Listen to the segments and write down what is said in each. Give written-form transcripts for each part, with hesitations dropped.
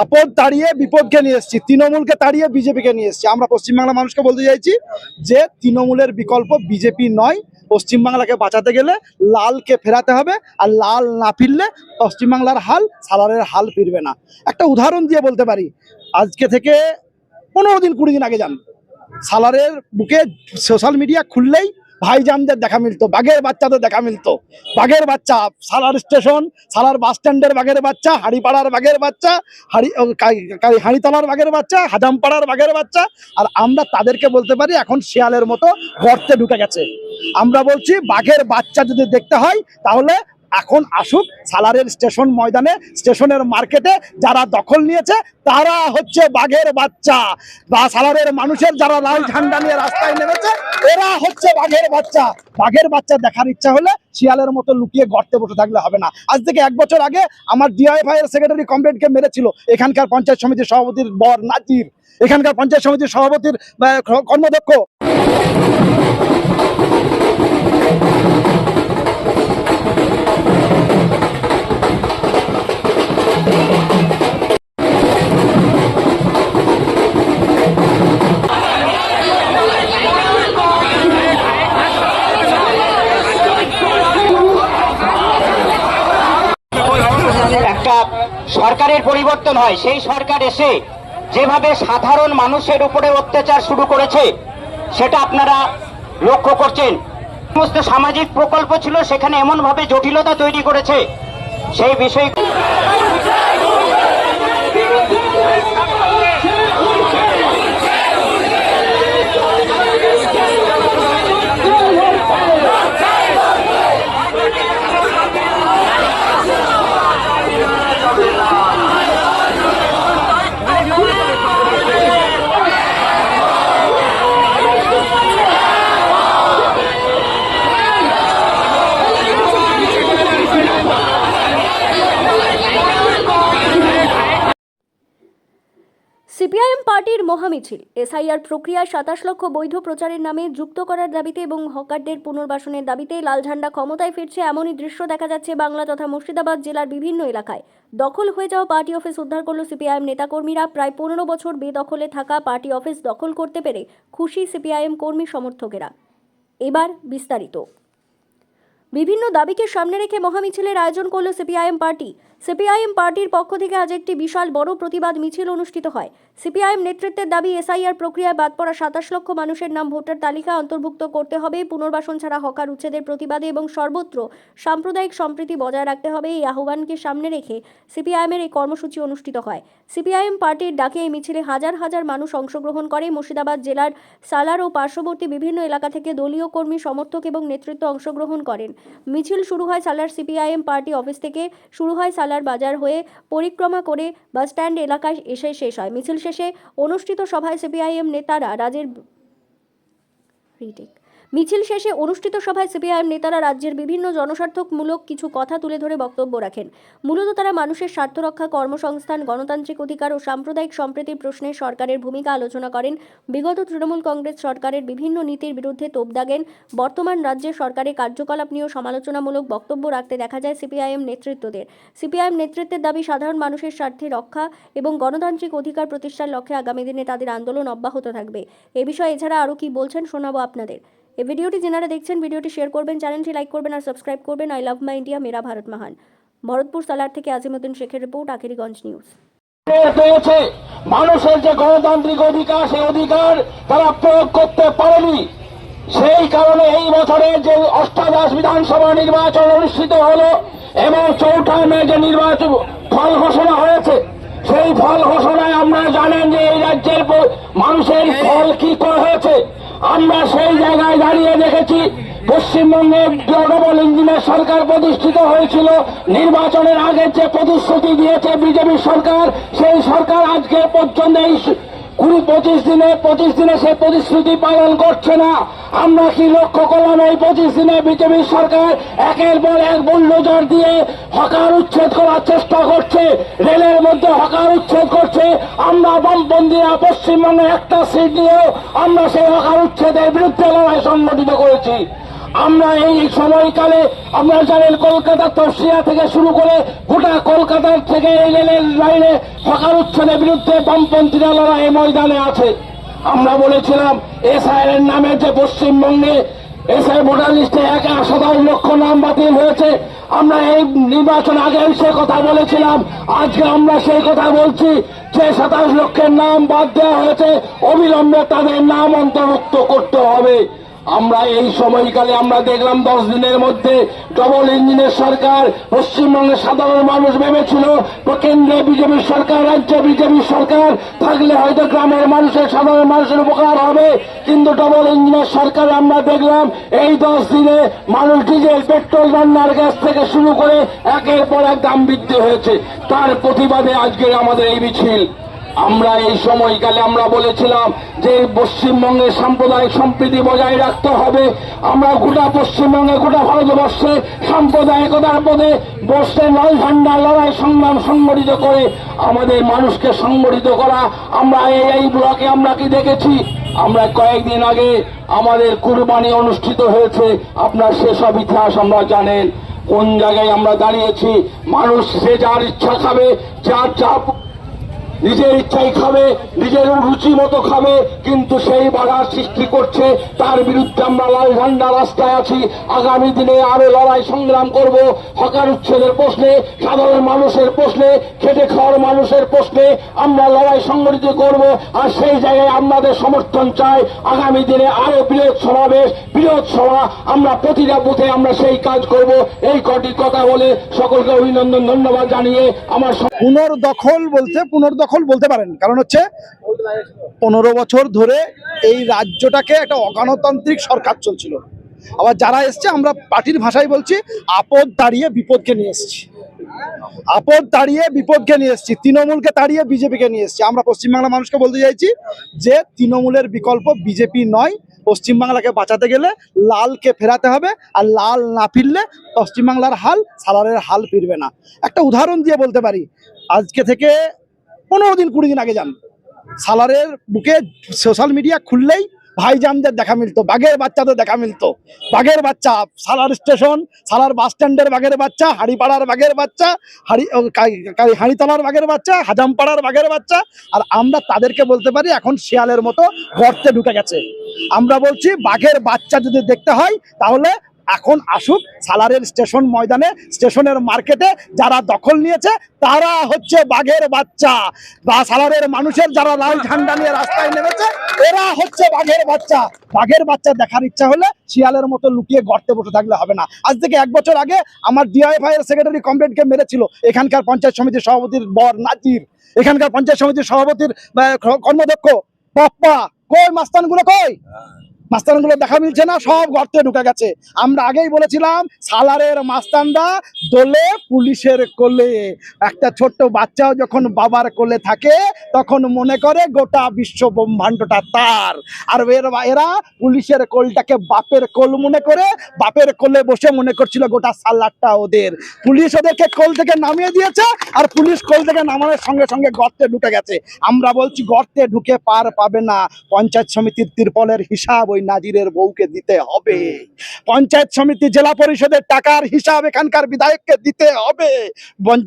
আপদ তাড়িয়ে বিপদকে নিয়ে এসেছি, তৃণমূলকে তাড়িয়ে বিজেপিকে নিয়ে এসেছি। আমরা পশ্চিমবাংলার মানুষকে বলতে চাইছি যে তৃণমূলের বিকল্প বিজেপি নয়। পশ্চিমবাংলাকে বাঁচাতে গেলে লালকে ফেরাতে হবে, আর লাল না ফিরলে পশ্চিমবাংলার হাল সালারের হাল ফিরবে না। একটা উদাহরণ দিয়ে বলতে পারি, আজকে থেকে 15 দিন 20 দিন আগে যান, সালারের বুকে সোশ্যাল মিডিয়া খুললেই ভাইজানদের দেখা মিলতো, বাঘের বাচ্চাদের দেখা মিলতো। বাঘের বাচ্চা, সালার স্টেশন, সালার বাস স্ট্যান্ডের বাঘের বাচ্চা, হাড়িপাড়ার বাঘের বাচ্চা, হাড়িতলার বাঘের বাচ্চা, হাজামপাড়ার বাঘের বাচ্চা। আর আমরা তাদেরকে বলতে পারি এখন শিয়ালের মতো গর্তে ঢুকে গেছে। আমরা বলছি বাঘের বাচ্চা যদি দেখতে হয় তাহলে এখন আসুক সালারের স্টেশন ময়দানে, স্টেশনের মার্কেটে যারা দখল নিয়েছে তারা হচ্ছে বাঘের বাচ্চা। বা সালারের মানুষের যারা লাল ঝান্ডা নিয়ে রাস্তায় নেমেছে এরা হচ্ছে বাঘের বাচ্চা। বাঘের বাচ্চা দেখার ইচ্ছা হলে শিয়ালের মতো লুকিয়ে গর্তে বসে থাকলে হবে না। আজ থেকে 1 বছর আগে আমার ডিআইএফআই এর সেক্রেটারি কমরেডকে মেরেছিল এখানকার পঞ্চায়েত সমিতির সভাপতির বর নাজির, এখানকার পঞ্চায়েত সমিতির সভাপতির কর্মদক্ষ। একটা সরকারের পরিবর্তন হয়, সেই সরকার এসে যেভাবে সাধারণ মানুষের উপরে অত্যাচার শুরু করেছে সেটা আপনারা লক্ষ্য করছেন। সমস্ত সামাজিক প্রকল্প ছিল সেখানে এমন ভাবে জটিলতা তৈরি করেছে সেই বিষয়। সিপিআইএম পার্টির মহামিছিল, এসআইআর প্রক্রিয়ায় 27 লক্ষ বৈধ প্রচারের নামে যুক্ত করার দাবিতে এবং হকারদের পুনর্বাসনের দাবিতে লাল ঝান্ডা ক্ষমতায় ফিরছে এমনই দৃশ্য দেখা যাচ্ছে বাংলা তথা মুর্শিদাবাদ জেলার বিভিন্ন এলাকায়। দখল হয়ে যাওয়া পার্টি অফিস উদ্ধার করল সিপিআইএম নেতাকর্মীরা। প্রায় 15 বছর বেদখলে থাকা পার্টি অফিস দখল করতে পেরে খুশি সিপিআইএম কর্মী সমর্থকেরা। এবার বিস্তারিত। বিভিন্ন দাবিকে সামনে রেখে মহামিছিলের আয়োজন করল সিপিআইএম পার্টি। সিপিআইএম পার্টির পক্ষ থেকে আজ একটি বিশাল বড় প্রতিবাদ মিছিল অনুষ্ঠিত হয়। সিপিআইএম নেতৃত্বের দাবি, এসআইআর প্রক্রিয়ায় বাদ পড়া 27 লক্ষ মানুষের নাম ভোটার তালিকা অন্তর্ভুক্ত করতে হবে। পুনর্বাসন ছাড়া হকার উচ্ছেদের প্রতিবাদে এবং সর্বত্র সাম্প্রদায়িক সম্প্রীতি বজায় রাখতে হবে, এই আহ্বানকে সামনে রেখে সিপিআইএমের এই কর্মসূচি অনুষ্ঠিত হয়। সিপিআইএম পার্টির ডাকে এই মিছিলে হাজার হাজার মানুষ অংশগ্রহণ করে। মুর্শিদাবাদ জেলার সালার ও পার্শ্ববর্তী বিভিন্ন এলাকা থেকে দলীয় কর্মী, সমর্থক এবং নেতৃত্ব অংশগ্রহণ করেন। মিছিল শুরু হয় সালার সিপিআইএম পার্টি অফিস থেকে, শুরু হয় সালার বাজার হয়ে পরিক্রমা করে বাস স্ট্যান্ড এলাকায় এসে শেষ হয়। মিছিল শেষে অনুষ্ঠিত সভায় সিপিআইএম নেতারা রাজ্যের বিভিন্ন জনস্বার্থমূলক কিছু কথা তুলে ধরে বক্তব্য রাখেন। মূলত তারা মানুষের স্বার্থ রক্ষা, কর্মসংস্থান, গণতান্ত্রিক অধিকার ও সাম্প্রদায়িক সম্প্রীতির প্রশ্নে সরকারের ভূমিকা আলোচনা করেন। বিগত তৃণমূল কংগ্রেস সরকারের বিভিন্ন নীতির বিরুদ্ধে তোপ দাগেন। বর্তমান রাজ্যের সরকারের কার্যকলাপ নিয়েও সমালোচনামূলক বক্তব্য রাখতে দেখা যায় সিপিআইএম নেতৃত্বদের। সিপিআইএম নেতৃত্বের দাবি, সাধারণ মানুষের স্বার্থে রক্ষা এবং গণতান্ত্রিক অধিকার প্রতিষ্ঠার লক্ষ্যে আগামী দিনে তাদের আন্দোলন অব্যাহত থাকবে। এ বিষয়ে এছাড়া আরও কি বলছেন শোনাবো আপনাদের। এই ভিডিওটি যারা দেখছেন ভিডিওটি শেয়ার করবেন, চ্যানেলটি লাইক করবেন আর সাবস্ক্রাইব করবেন। আই লাভ মাই ইন্ডিয়া, মেরা ভারত মহান। ভরতপুর সালার থেকে আজিমউদ্দিন শেখের রিপোর্ট, আখেরিগঞ্জ নিউজ। পেয়েছে মানুষের যে গণতান্ত্রিক অধিকার, সেই অধিকার তারা প্রয়োগ করতে পারেনি। সেই কারণে এই বছরের যে অষ্টাদশ বিধানসভা নির্বাচন অনুষ্ঠিত হলো এবং 4ঠা মে যে নির্বাচন ফল ঘোষণা হয়েছে, সেই ফল ঘোষণায় আপনারা জানেন যে এই রাজ্যের মানুষের ফল কি করে হয়েছে। আমরা সেই জায়গায় দাঁড়িয়ে দেখেছি পশ্চিমবঙ্গে ডবল ইঞ্জিনের সরকার প্রতিষ্ঠিত হয়েছিল। নির্বাচনের আগে যে প্রতিশ্রুতি দিয়েছে বিজেপি সরকার, সেই সরকার আজকে পর্যন্ত এই 20-25 দিনে সেই প্রতিশ্রুতি পালন করছে না। আমরা কি লক্ষ্য করলাম, এই 25 দিনে বিজেপি সরকার একের পর এক বুলডোজার দিয়ে হকার উচ্ছেদ করার চেষ্টা করছে, রেলের মধ্যে হকার উচ্ছেদ করছে। আমরা বামপন্থীরা পশ্চিমবঙ্গে একটা সিট নিয়েও আমরা সেই হকার উচ্ছেদের বিরুদ্ধে লড়াই সংগঠিত করেছি। আমরা এই সময়কালে আপনারা জানেন কলকাতা তফসিয়া থেকে শুরু করে গোটা কলকাতার থেকে এই রেলের লাইনে হকার উচ্ছেদের বিরুদ্ধে বামপন্থীরা লড়াই ময়দানে আছে। আমরা বলেছিলাম এসআইআর এর নামে যে পশ্চিমবঙ্গে এসআই ভোটার লিস্টে 27 লক্ষ নাম বাতিল হয়েছে, আমরা এই নির্বাচন আগে সে কথা বলেছিলাম। আজকে আমরা সেই কথা বলছি যে 27 লক্ষের নাম বাদ দেওয়া হয়েছে, অবিলম্বে তাদের নাম অন্তর্ভুক্ত করতে হবে। আমরা এই সময়কালে আমরা দেখলাম 10 দিনের মধ্যে ডবল ইঞ্জিনের সরকার। পশ্চিমবঙ্গের সাধারণ মানুষ ভেবেছিল কেন্দ্রে বিজেপি সরকার, রাজ্যে বিজেপি সরকার থাকলে হয়তো গ্রামের মানুষের সাধারণ মানুষের উপকার হবে, কিন্তু ডবল ইঞ্জিনের সরকার আমরা দেখলাম এই 10 দিনে মানুষ ডিজেল, পেট্রোল, রান্নার গ্যাস থেকে শুরু করে একের পর এক দাম বৃদ্ধি হয়েছে। তার প্রতিবাদে আজকে আমাদের এই মিছিল। আমরা এই সময়কালে আমরা বলেছিলাম যে পশ্চিমবঙ্গের সাম্প্রদায়িক সম্প্রীতি বজায় রাখতে হবে। আমরা গোটা পশ্চিমবঙ্গে, গোটা ভারতবর্ষে সাম্প্রদায়িকতার পথে বসে লাল ঝান্ডা লড়াই সংগ্রাম সংগঠিত করে আমাদের মানুষকে সংগঠিত করা। আমরা এই ব্লকে আমরা কি দেখেছি, আমরা কয়েকদিন আগে আমাদের কুরবানি অনুষ্ঠিত হয়েছে, আপনার সেসব ইতিহাস আমরা জানেন। কোন জায়গায় আমরা দাঁড়িয়েছি, মানুষ যে যার ইচ্ছা খাবে, যার চাপ নিজের ইচ্ছাই খাবে, নিজের রুচি মতো খাবে, কিন্তু সেই বাধার সৃষ্টি করছে। তার বিরুদ্ধে আমরা লাল ঝান্ডা রাস্তায় আছি। আগামী দিনে আরো লড়াই সংগ্রাম করব। হকার উচ্ছেদের প্রশ্নে, সাধারণ মানুষের প্রশ্নে, খেটে খাওয়ার মানুষের প্রশ্নে আমরা লড়াই সংগঠিত করব। আর সেই জায়গায় আপনাদের সমর্থন চাই। আগামী দিনে আরো বৃহৎ সমাবেশ, বৃহৎ সভা, আমরা প্রতিটা বুথে আমরা সেই কাজ করব। এই কটি কথা বলে সকলকে অভিনন্দন, ধন্যবাদ জানিয়ে আমার পুনর্দখল বলতে পারেন, কারণ হচ্ছে 15 বছর ধরে এই রাজ্যটাকে একটা অগণতান্ত্রিক সরকার চলছিল। আবার যারা এসছে, আমরা পার্টির ভাষায় বলছি, আপদ তাড়িয়ে বিপদকে নিয়ে এসেছি। তৃণমূলকে তাড়িয়ে বিজেপিকে নিয়ে এসেছি। আমরা পশ্চিমবাংলার মানুষকে বলতে চাইছি যে তৃণমূলের বিকল্প বিজেপি নয়। পশ্চিমবাংলাকে বাঁচাতে গেলে লালকে ফেরাতে হবে, আর লাল না ফিরলে পশ্চিমবাংলার হাল সালারের হাল ফিরবে না। একটা উদাহরণ দিয়ে বলতে পারি, আজকে থেকে 15 দিন 20 দিন আগে যান, সালারের বুকে সোশ্যাল মিডিয়া খুললেই ভাইজানদের দেখা মিলতো, বাঘের বাচ্চাদের দেখা মিলতো। বাঘের বাচ্চা, সালার স্টেশন, সালার বাস স্ট্যান্ডের বাঘের বাচ্চা, হাড়িপাড়ার বাঘের বাচ্চা, হাড়িতলার বাঘের বাচ্চা, হাজামপাড়ার বাঘের বাচ্চা। আর আমরা তাদেরকে বলতে পারি এখন শিয়ালের মতো গর্তে ঢুকে গেছে। আমরা বলছি বাঘের বাচ্চা যদি দেখতে হয় তাহলে এখন আসুক সালারের স্টেশন ময়দানে, স্টেশনের মার্কেটে যারা দখল নিয়েছে তারা হচ্ছে বাঘের বাচ্চা। বা সালারের মানুষের যারা লাল ঝান্ডা নিয়ে রাস্তায় নেমেছে এরা হচ্ছে বাঘের বাচ্চা। বাঘের বাচ্চা দেখার ইচ্ছা হলে শিয়ালের মতো লুকিয়ে গর্তে বসে থাকলে হবে না। আজ থেকে 1 বছর আগে আমার ডিআইএফআই এর সেক্রেটারি কমরেডকে মেরেছিল এখানকার পঞ্চায়েত সমিতির সভাপতির বর নাজির, এখানকার পঞ্চায়েত সমিতির সভাপতির কর্মদক্ষ পপ্পা। কই মাস্তানগুলো, কই মাস্তানগুলো দেখা মিলছে না, সব গর্তে ঢুকে গেছে। আমরা আগেই বলেছিলাম সালারের মাস্তানরা দোলে পুলিশের কোলে। একটা ছোট্ট বাচ্চাও যখন বাবার কোলে থাকে তখন মনে করে গোটা বিশ্ব ব্রহ্মাণ্ডটা তার। আর এরা পুলিশের কোলটাকে বাপের কোল মনে করে, বাপের কোলে বসে মনে করছিল গোটা সালারটা ওদের। পুলিশ ওদেরকে কোল থেকে নামিয়ে দিয়েছে, আর পুলিশ কোল থেকে নামানোর সঙ্গে সঙ্গে গর্তে ঢুকে গেছে। আমরা বলছি গর্তে ঢুকে পার পাবে না। পঞ্চায়েত সমিতির তিরপলের হিসাব ওই নাজিরের বউকে দিতে হবে। পঞ্চায়েত সমিতি, জেলা পরিষদের টাকার হিসাব এখানকার বিধায়ককে দিতে হবে।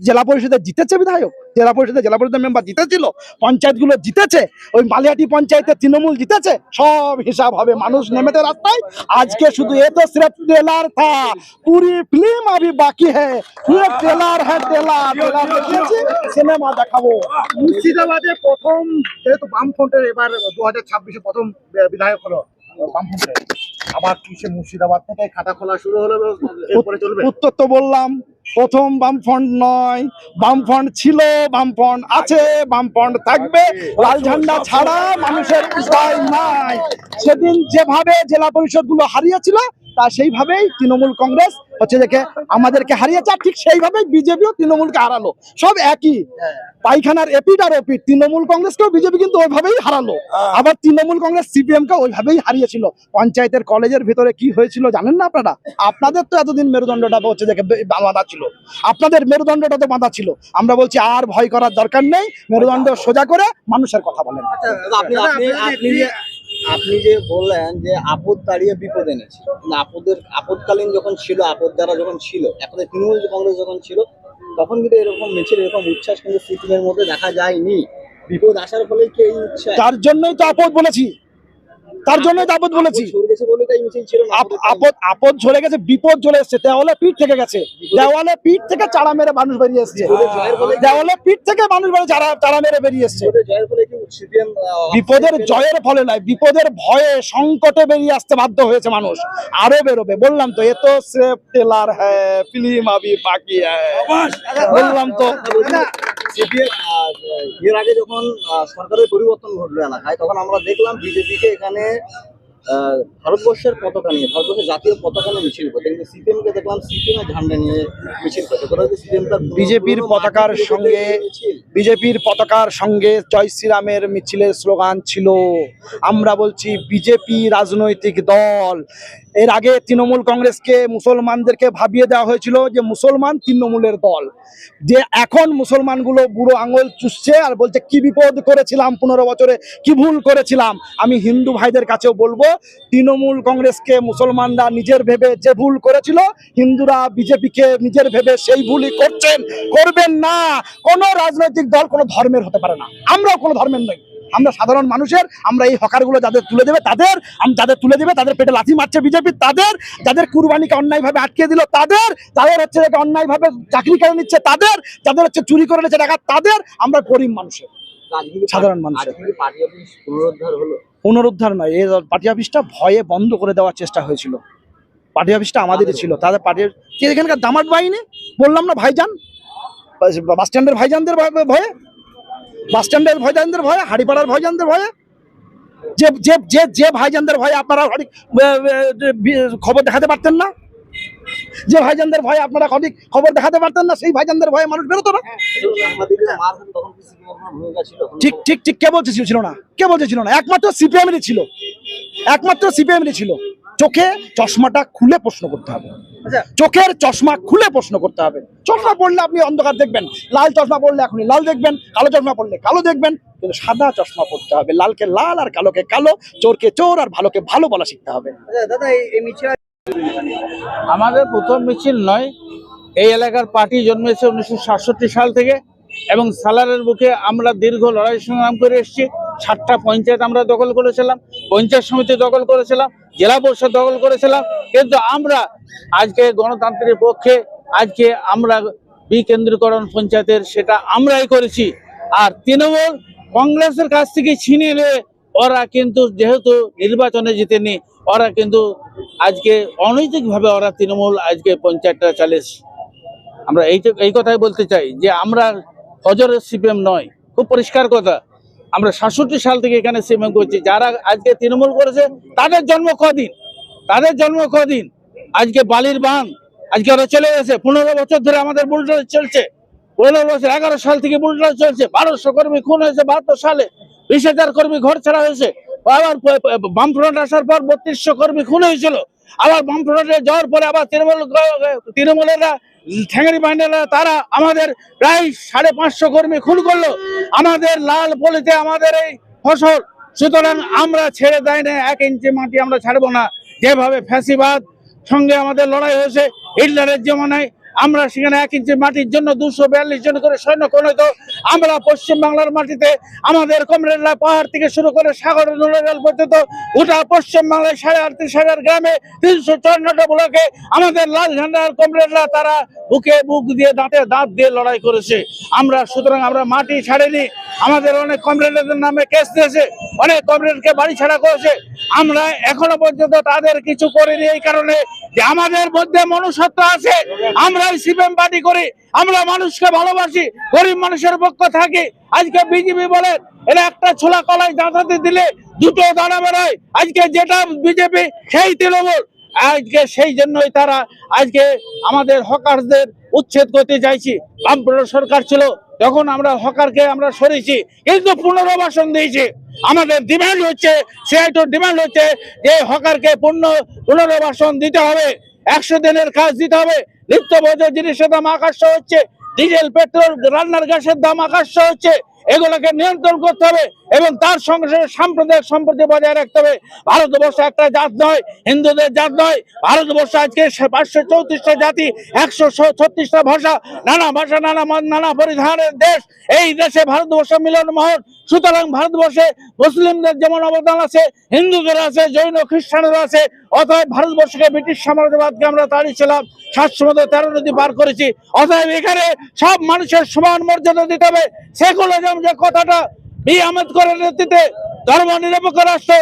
জেলা পরিষদে জিতেছে বিধায়ক, জেলা পরিষদের মেম্বার জিতেছিল, পঞ্চায়েতগুলো জিতেছে, ওই মালিয়াটি পঞ্চায়েতে তৃণমূল জিতেছে, সব হিসাব হবে। মানুষ নেমেছে রাস্তায়। আজকে শুধু এ তো সির্ফ ট্রেলার থা, পুরি ফিল্ম আভি বাকি হ্যায়। পুরো ট্রেলার হ্যাঁ, ট্রেলার দেখিয়েছি, সিনেমা দেখাবো। মুর্শিদাবাদে প্রথম, যেহেতু বামফ্রন্টের এবার 2026-এ প্রথম বিধায়ক হলো বামফ্রন্টের, আবার কি সে মুর্শিদাবাদ থেকে খাতা খোলা শুরু হলো, এরপরে চলবে? উত্তর তো বললাম, প্রথম বামফ্রন্ট নয়, বামফ্রন্ট ছিল, বামফ্রন্ট আছে, বামফ্রন্ট থাকবে। লাল ঝান্ডা ছাড়া মানুষের উপায় নাই। সেদিন যেভাবে জেলা পরিষদগুলো হারিয়েছিল তা সেইভাবেই তৃণমূল কংগ্রেস হচ্ছে দেখে আমাদেরকে হারিয়েছে, ঠিক সেইভাবেই বিজেপিও তৃণমূলকে হারালো। সব একই পায়খানার এপিট আর ওপিট। তৃণমূল কংগ্রেসকেও বিজেপি কিন্তু ওইভাবেই হারালো, আবার তৃণমূল কংগ্রেস সিপিএম কে ওইভাবেই হারিয়েছিল। পঞ্চায়েতের কলেজের ভিতরে কি হয়েছিল জানেন না আপনারা? আপনাদের তো এতদিন মেরুদণ্ডটা হচ্ছে দেখে বাঁধা ছিল, আপনাদের মেরুদণ্ডটা তো বাঁধা ছিল। আমরা বলছি আর ভয় করার দরকার নেই, মেরুদণ্ড সোজা করে মানুষের কথা বলেন। আপনি যে বললেন যে আপদ তাড়িয়ে বিপদ এনেছে, কিন্তু আপদকালীন যখন ছিল, আপদ দ্বারা যখন ছিল, এখন তৃণমূল কংগ্রেস যখন ছিল, তখন কিন্তু এরকম মিছিল, এরকম উচ্ছ্বাস কিন্তু সিপিএমের মধ্যে দেখা যায়নি। বিপদ আসার ফলে কি এই উচ্ছ্বাস? তার জন্যই তো আপদ বলেছি, তার জন্যই তো আপদ বলেছি। আপদ সরে গেছে বলে তাই মিছিল ছিল না। আপদ ঝরে গেছে, বিপদ চলে এসছে, দেওয়ালে পিঠ থেকে গেছে, দেওয়ালে পিঠ থেকে চাড়া মেরে মানুষ বেরিয়ে এসছে, দেওয়ালে পিঠ থেকে মানুষ বেরিয়ে চাড়া মেরে বেরিয়ে এসছে। বিপদের জয়ের ফলে কি সিপিএম বিপদের জয়ের ফলে নয়, বিপদের ভয়ে সংকটে বেরিয়ে আসতে বাধ্য হয়েছে মানুষ। আরো বেরোবে, বললাম তো, এ তো সির্ফ টেলার হ্যায়, ফিল্ম আভি বাকি হ্যায়, বললাম তো। সিপিএম এর আগে যখন সরকারের পরিবর্তন ঘটলো এলাকায়, তখন আমরা দেখলাম বিজেপিকে এখানে ভারতবর্ষের পতাকা নিয়ে, ভারতবর্ষের জাতীয় পতাকা নিয়ে মিছিল করতে, কিন্তু সিপিএম কে দেখলাম সিপিএম এর ঝান্ডা নিয়ে মিছিল করতে। বিজেপির পতাকার সঙ্গে জয় শ্রীরামের মিছিলের স্লোগান ছিল। আমরা বলছি বিজেপি রাজনৈতিক দল। এর আগে তৃণমূল কংগ্রেসকে মুসলমানদেরকে ভাবিয়ে দেওয়া হয়েছিল যে মুসলমান তৃণমূলের দল, যে এখন মুসলমানগুলো বুড়ো আঙুল চুষছে আর বলছে কি বিপদ করেছিলাম 15 বছরে, কি ভুল করেছিলাম। আমি হিন্দু ভাইদের কাছেও বলবো, তৃণমূল কংগ্রেসকে মুসলমানরা নিজের ভেবে যে ভুল করেছিল, হিন্দুরা বিজেপিকে নিজের ভেবে সেই ভুলই করবেন না। কোনো রাজনৈতিক দল কোনো ধর্মের হতে পারে না, আমরাও কোনো ধর্মের নই, আমরা সাধারণ মানুষের। আমরা এই হকারগুলো যাদের তুলে দেবে তাদের পেটে লাথি মারছে বিজেপি, যাদের কুরবানিকে অন্যায়ভাবে আটকে দিল তাদের হচ্ছে অন্যায়ভাবে চাকরি কেড়ে নিচ্ছে, যাদের হচ্ছে চুরি করে নিচ্ছে টাকা, তাদের। আমরা গরিব মানুষের, সাধারণ মানুষের। পার্টি অফিস পুনরুদ্ধার হলো? পুনরুদ্ধার নয়, এই পার্টি অফিসটা ভয়ে বন্ধ করে দেওয়ার চেষ্টা হয়েছিল। পার্টি অফিসটা আমাদেরই ছিল, তাদের পার্টির এখানকার দামাট বাহিনী, বললাম না ভাইজান, বাস স্ট্যান্ডের ভাইজানদের ভয়ে, হাড়িপাড়ার ভাইজানদের ভয়ে, যে ভাইজানদের ভয়ে আপনারা খবর দেখাতে পারতেন না, যে ভাইজানদের ভয়ে আপনারা সঠিক খবর দেখাতে পারতেন না, সেই ভাইজানদের ভয়ে মানুষ বেরোতো না। ঠিক কে বলছে ছিল না? একমাত্র সিপিএমেরই ছিল। চোখে চশমাটা খুলে প্রশ্ন করতে হবে, চোখের চশমা খুলে প্রশ্ন করতে হবে। চশমা পড়লে আপনি অন্ধকার দেখবেন, লাল চশমা পড়লে এখনই লাল দেখবেন, কালো চশমা পড়লে কালো দেখবেন, কিন্তু সাদা চশমা পড়তে হবে। লালকে লাল আর কালোকে কালো, চোরকে চোর আর ভালোকে ভালো বলা শিখতে হবে। দাদা এই মিছিল আমাদের প্রথম মিছিল নয়, এই এলাকার পার্টি জন্মেছে 1967 সাল থেকে, এবং সালারের বুকে আমরা দীর্ঘ লড়াই সংগ্রাম করে এসেছি। 7টা পঞ্চায়েত আমরা দখল করেছিলাম, পঞ্চায়েত সমিতি দখল করেছিলাম, জেলা পরিষদ দখল করেছিলাম, কিন্তু আমরা আজকে গণতন্ত্রের পক্ষে, আজকে আমরা বিকেন্দ্রীকরণ পঞ্চায়েতের সেটা আমরাই করেছি। আর তৃণমূল কংগ্রেসের কাছ থেকে ছিনিয়ে নিয়ে ওরা কিন্তু যেহেতু নির্বাচনে জিতেনি, ওরা কিন্তু আজকে অনৈতিকভাবে ওরা তৃণমূল আজকে পঞ্চায়েতটা চালিয়েছে। আমরা এই কথাই বলতে চাই যে আমরা হজরের সিপিএম নয়, খুব পরিষ্কার কথা। আমরা 67 সাল থেকে এখানে সিপিএম করছি। যারা আজকে তৃণমূল করেছে তাদের জন্ম কদিন, আজকে বালির বাঁধ আজকে ওরা চলে গেছে। 15 বছর ধরে আমাদের বুলডোজার চলছে, 15 বছর, 11 সাল থেকে বুলডোজার চলছে। 1200 কর্মী খুন হয়েছে 72 সালে, 20,000 কর্মী ঘর ছাড়া হয়েছে। আবার বামফ্রন্ট আসার পর 3200 কর্মী খুন হয়েছিল। আবার বামফ্রন্টে যাওয়ার পরে আবার তৃণমূলেরা ঠ্যাঙ্গারি বাহিনীরা তারা আমাদের প্রায় 550 কর্মী খুন করলো। আমাদের লাল পলিতে আমাদের এই ফসল, সুতরাং আমরা ছেড়ে দেয় না, 1 ইঞ্চি মাটি আমরা ছাড়বো না। যেভাবে ফ্যাসিবাদ সঙ্গে আমাদের লড়াই হয়েছে হিটলারের জমানায়, আমরা সেখানে 1 ইঞ্চি মাটির জন্য 242 জন করে সৈন্য খনিত। আমরা পশ্চিমবাংলার মাটিতে আমাদের কমরেডরা পাহাড় থেকে শুরু করে সাগর নড়াইল পর্যন্ত গোটা পশ্চিমবাংলায় 38,000 গ্রামে 354টা ব্লকে আমাদের লাল ঝান্ডার কমরেডরা তারা বুকে বুক দিয়ে দাঁতে দাঁত দিয়ে লড়াই করেছে। সুতরাং আমরা মাটি ছাড়িনি। আমাদের অনেক কমরেডদের নামে কেস দিয়েছে, অনেক কমরেডকে বাড়ি ছাড়া করেছে। আমরা এখনো পর্যন্ত তাদের কিছু করিনি, এই কারণে যে আমাদের মধ্যে মনুষ্যত্ব আছে। আমরা সিপিএম পার্টি করি, আমরা মানুষকে ভালোবাসি, গরিব মানুষের পক্ষে থাকি। আজকে বিজেপি বলেন এরা একটা ছোলা কলাই দাঁড়াতে দিলে 2টো দানা বেরোয়। আজকে যেটা বিজেপি সেই তৃণমূল। আজকে সেই জন্যই তারা আজকে আমাদের হকারদের উচ্ছেদ করতে চাইছি। বামফ্রন্ট সরকার ছিল তখন আমরা হকারকে আমরা সরিয়েছি, কিন্তু পুনর্বাসন দিয়েছি। আমাদের ডিমান্ড হচ্ছে, ডিমান্ড হচ্ছে যে হকারকে পুনর্বাসন দিতে হবে, 100 দিনের কাজ দিতে হবে। নিত্য প্রয়োজনীয় জিনিসের দাম আকাশ হচ্ছে, ডিজেল পেট্রোল রান্নার গ্যাসের দাম আকাশ হচ্ছে। এগুলোকে নিয়ন্ত্রণ করতে হবে এবং তার সঙ্গে সঙ্গে সাম্প্রদায়িক সম্প্রীতি বজায় রাখতে হবে। ভারতবর্ষ একটা জাত নয়, হিন্দুদের জাত নয়। ভারতবর্ষ আজকে 534টা জাতি, 136টা ভাষা, নানা ভাষা, নানা মত, নানা পরিধানের দেশ। এই দেশে ভারতবর্ষ মিলনমোহন। সুতরাং ভারতবর্ষে মুসলিমদের যেমন অবদান আছে, হিন্দুদের আছে, জৈন খ্রিস্টানদের আছে। অতএব ভারতবর্ষকে ব্রিটিশ সাম্রাজ্যবাদকে আমরা তাড়িয়েছিলাম, 7 সমুদ্র 13 নদী পার করেছি। অতএব এখানে সব মানুষের সমান মর্যাদা দিতে হবে। সেকুলারিজম যে কথাটা আম্বেদকরের নেতৃত্বে ধর্ম নিরপেক্ষ রাষ্ট্র,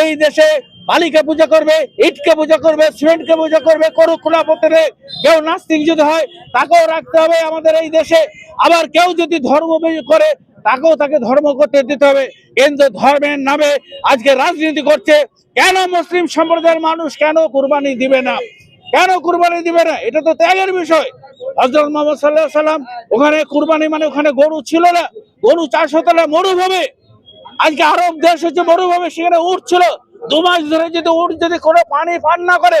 এই দেশে বালিকে পূজা করবে, ইটকে পূজা করবে, সিমেন্টকে পূজা করবে, করুক কোনো আপত্তি নেই। কেউ নাস্তিক যদি হয় তাকেও রাখতে হবে আমাদের এই দেশে। আবার কেউ যদি ধর্ম করে তাকে ধর্ম করতে দিতে হবে। কিন্তু ধর্মের নামে আজকে রাজনীতি করছে। কেন মুসলিম সম্প্রদায়ের মানুষ কেন কুরবানি দিবে না? কেন কুরবানি দিবে না? এটা তো ত্যাগের বিষয়। হযরত মুহাম্মদ সাল্লাল্লাহু আলাইহি ওয়াসাল্লাম ওখানে কুরবানি মানে ওখানে গরু ছিল না, গরু চাষ হতো না, মরুভূমি। আজকে আরব দেশ হচ্ছে মরুভূমি, সেখানে উট ছিল। 2 মাস ধরে যদি উট যদি কোনো পানি পান না করে,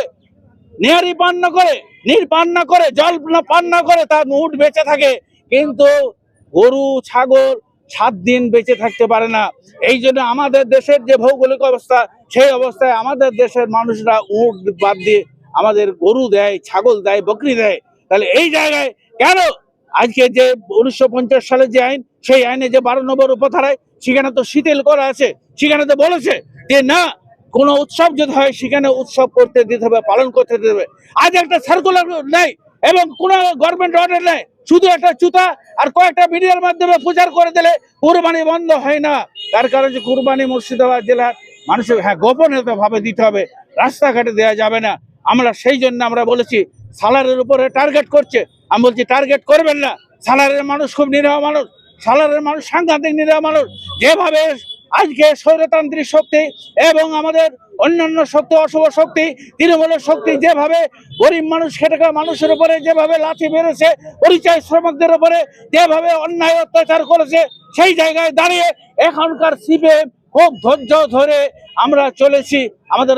নেহারি পান না করে, নীর পান না করে, জল পান না করে, তার উট বেঁচে থাকে। কিন্তু গরু ছাগল 7 দিন বেঁচে থাকতে পারে না। এই জন্য আমাদের দেশের যে ভৌগোলিক অবস্থা, সেই অবস্থায় আমাদের দেশের মানুষরা উট বাদ দিয়ে আমাদের গরু দেয়, ছাগল দেয়, বকরি দেয়। তাহলে এই জায়গায় কেন আজকে যে 1950 সালে যে আইন, সেই আইনে যে 12 নম্বর উপধারায় সেখানে তো শিথিল করা আছে। সেখানে তো বলেছে যে না, কোন উৎসব যদি হয় সেখানে উৎসব করতে দিতে হবে, পালন করতে দিতে হবে। আজ একটা সার্কুলার নেই এবং কোন গভর্নমেন্ট অর্ডার নেই, শুধু একটা জুতা আর কয়েকটা মিডিয়ার মাধ্যমে প্রচার করে দিলে কুরবানি বন্ধ হয় না। তার কারণ যে কুরবানি মুর্শিদাবাদ জেলার মানুষের গোপনীয়ত ভাবে দিতে হবে, রাস্তাঘাটে দেওয়া যাবে না। আমরা সেই জন্য আমরা বলেছি সালারের উপরে টার্গেট করছে। আমি বলছি টার্গেট করবেন না। সালারের মানুষ খুব নিরীহ মানুষ, সালারের মানুষ সাংঘাতিক নিরীহ মানুষ। যেভাবে আজকে স্বৈরতান্ত্রিক শক্তি এবং আমাদের অন্যান্য শক্তি, অশুভ শক্তি, তৃণমূলের শক্তি যেভাবে গরিব মানুষ, খেটে খাওয়া মানুষের উপরে যেভাবে লাথি মেরেছে, পরিচয় শ্রমিকদের উপরে যেভাবে অন্যায় অত্যাচার করেছে, সেই জায়গায় দাঁড়িয়ে এখনকার সিপিএম খুব ধৈর্য ধরে আমরা চলেছি। আমাদের